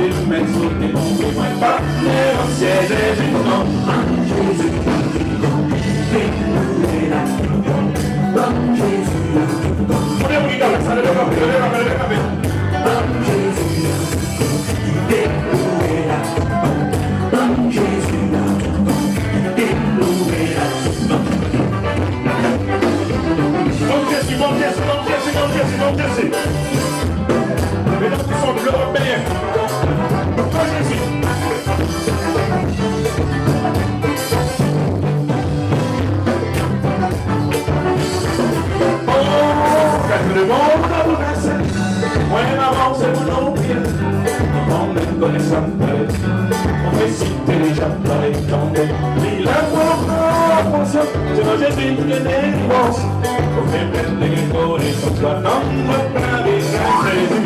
il met sous tes bons, moi pas, mais au ciel Jésus, non. Jésus, prenez vos guitares, ça lève la cape. Bon Jésus. Mesdames qui sont de l'Européen. Bon Jésus. Le monde adorasse, moi m'avance mon empire, on me connaît ça on fait citer les gens dans les candés, il a pour conscience, c'est dans Jésus qui est délivrance, on fait plein de l'écho, et son soir dans notre plein des Jésus.